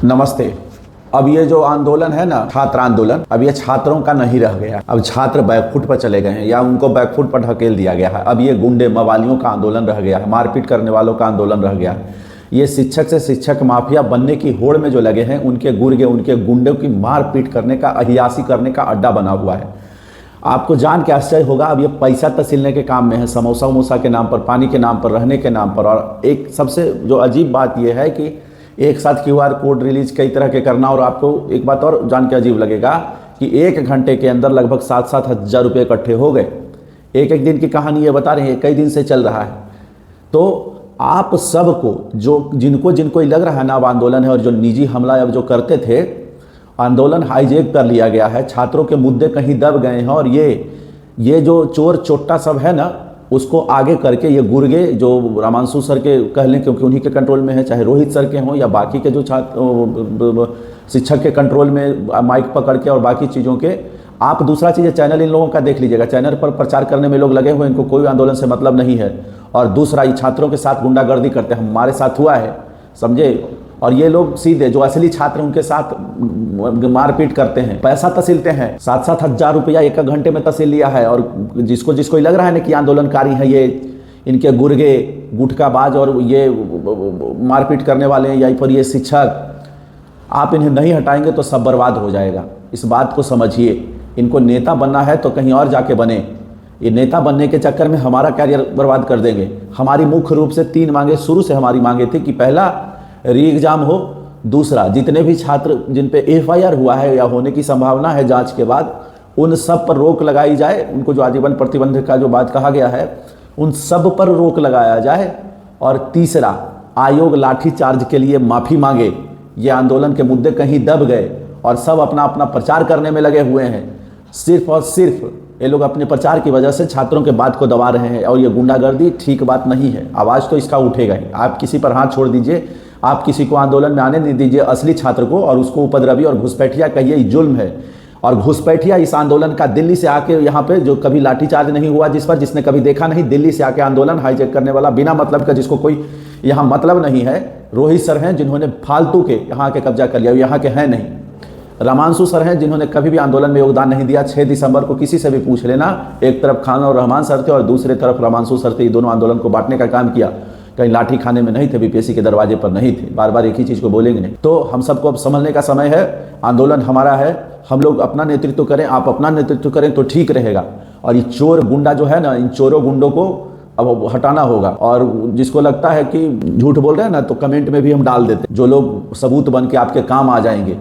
नमस्ते। अब ये जो आंदोलन है ना, छात्र आंदोलन, अब ये छात्रों का नहीं रह गया। अब छात्र बैकफुट पर चले गए हैं या उनको बैकफुट पर ढकेल दिया गया है। अब ये गुंडे मवालियों का आंदोलन रह गया है, मारपीट करने वालों का आंदोलन रह गया है। ये शिक्षक से शिक्षक माफिया बनने की होड़ में जो लगे हैं, उनके गुर्गे, उनके गुंडों की मारपीट करने का, अहियासी करने का अड्डा बना हुआ है। आपको जान के आश्चर्य होगा, अब ये पैसा तसीलने के काम में है, समोसा वमोसा के नाम पर, पानी के नाम पर, रहने के नाम पर। और एक सबसे जो अजीब बात यह है कि एक साथ QR कोड रिलीज कई तरह के करना। और आपको एक बात और जान के अजीब लगेगा कि 1 घंटे के अंदर लगभग 7-7 हज़ार रुपये इकट्ठे हो गए। एक दिन की कहानी ये बता रहे हैं, कई दिन से चल रहा है। तो आप सबको जो जिनको लग रहा है ना अब आंदोलन है, और जो निजी हमला अब जो करते थे, आंदोलन हाईजैक कर लिया गया है, छात्रों के मुद्दे कहीं दब गए हैं। और ये जो चोर चोट्टा सब है ना, उसको आगे करके ये गुर्गे जो रामांशु सर के कह लें, क्योंकि उन्हीं के कंट्रोल में है, चाहे रोहित सर के हों या बाकी के जो छात्र शिक्षक के कंट्रोल में माइक पकड़ के और बाकी चीज़ों के। आप दूसरा चीज़ चैनल इन लोगों का देख लीजिएगा, चैनल पर प्रचार करने में लोग लगे हुए, इनको कोई आंदोलन से मतलब नहीं है। और दूसरा, ये छात्रों के साथ गुंडागर्दी करते हैं, हमारे साथ हुआ है, समझे। और ये लोग सीधे जो असली छात्र उनके साथ मारपीट करते हैं, पैसा तसीलते हैं। 7-7 हज़ार रुपया 1 घंटे में तसील लिया है। और जिसको लग रहा है ना कि आंदोलनकारी है, ये इनके गुर्गे गुटखाबाज और ये मारपीट करने वाले हैं, या फिर ये शिक्षक, आप इन्हें नहीं हटाएंगे तो सब बर्बाद हो जाएगा। इस बात को समझिए। इनको नेता बनना है तो कहीं और जाके बने। ये नेता बनने के चक्कर में हमारा कैरियर बर्बाद कर देंगे। हमारी मुख्य रूप से 3 मांगे शुरू से हमारी मांगे थी कि पहला, री एग्जाम हो। दूसरा, जितने भी छात्र जिन पे FIR हुआ है या होने की संभावना है जांच के बाद, उन सब पर रोक लगाई जाए। उनको जो आजीवन प्रतिबंध का जो बात कहा गया है, उन सब पर रोक लगाया जाए। और तीसरा, आयोग लाठीचार्ज के लिए माफ़ी मांगे। ये आंदोलन के मुद्दे कहीं दब गए और सब अपना अपना प्रचार करने में लगे हुए हैं। सिर्फ और सिर्फ ये लोग अपने प्रचार की वजह से छात्रों के बात को दबा रहे हैं। और ये गुंडागर्दी ठीक बात नहीं है। आवाज़ तो इसका उठेगा ही। आप किसी पर हाथ छोड़ दीजिए, आप किसी को आंदोलन में आने नहीं दीजिए, असली छात्र को, और उसको उपद्रवी और घुसपैठिया कहिए, ये जुल्म है। और घुसपैठिया इस आंदोलन का दिल्ली से आके यहाँ पे जो कभी लाठीचार्ज नहीं हुआ, जिसने कभी देखा नहीं, दिल्ली से आके आंदोलन हाईजैक करने वाला, बिना मतलब का, जिसको कोई यहाँ मतलब नहीं है, रोहित सर हैं जिन्होंने फालतू के यहाँ के कब्जा कर लिया, यहाँ के हैं नहीं। रामांशु सर हैं जिन्होंने कभी भी आंदोलन में योगदान नहीं दिया। 6 दिसंबर को किसी से भी पूछ लेना, एक तरफ खान और रहमान सर थे और दूसरे तरफ रामांशु सर थे। ये दोनों आंदोलन को बांटने का काम किया। कहीं लाठी खाने में नहीं थे, BPSC के दरवाजे पर नहीं थे। बार बार एक ही चीज़ को बोलेंगे नहीं। तो हम सबको अब संभलने का समय है। आंदोलन हमारा है, हम लोग अपना नेतृत्व करें, आप अपना नेतृत्व करें तो ठीक रहेगा। और ये चोर गुंडा जो है ना, इन चोरों गुंडों को अब हटाना होगा। और जिसको लगता है कि झूठ बोल रहे हैं ना, तो कमेंट में भी हम डाल देते हैं, जो लोग सबूत बन के आपके काम आ जाएंगे।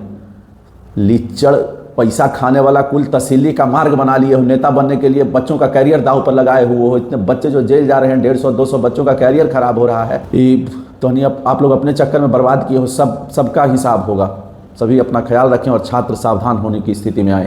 लीचड़ पैसा खाने वाला कुल तसीली का मार्ग बना लिए हो नेता बनने के लिए, बच्चों का कैरियर दांव पर लगाए हुए हो। इतने बच्चे जो जेल जा रहे हैं, 150-200 बच्चों का कैरियर खराब हो रहा है। तो नहीं, आप लोग अपने चक्कर में बर्बाद किए हो। सबका हिसाब होगा। सभी अपना ख्याल रखें और छात्र सावधान होने की स्थिति में आए।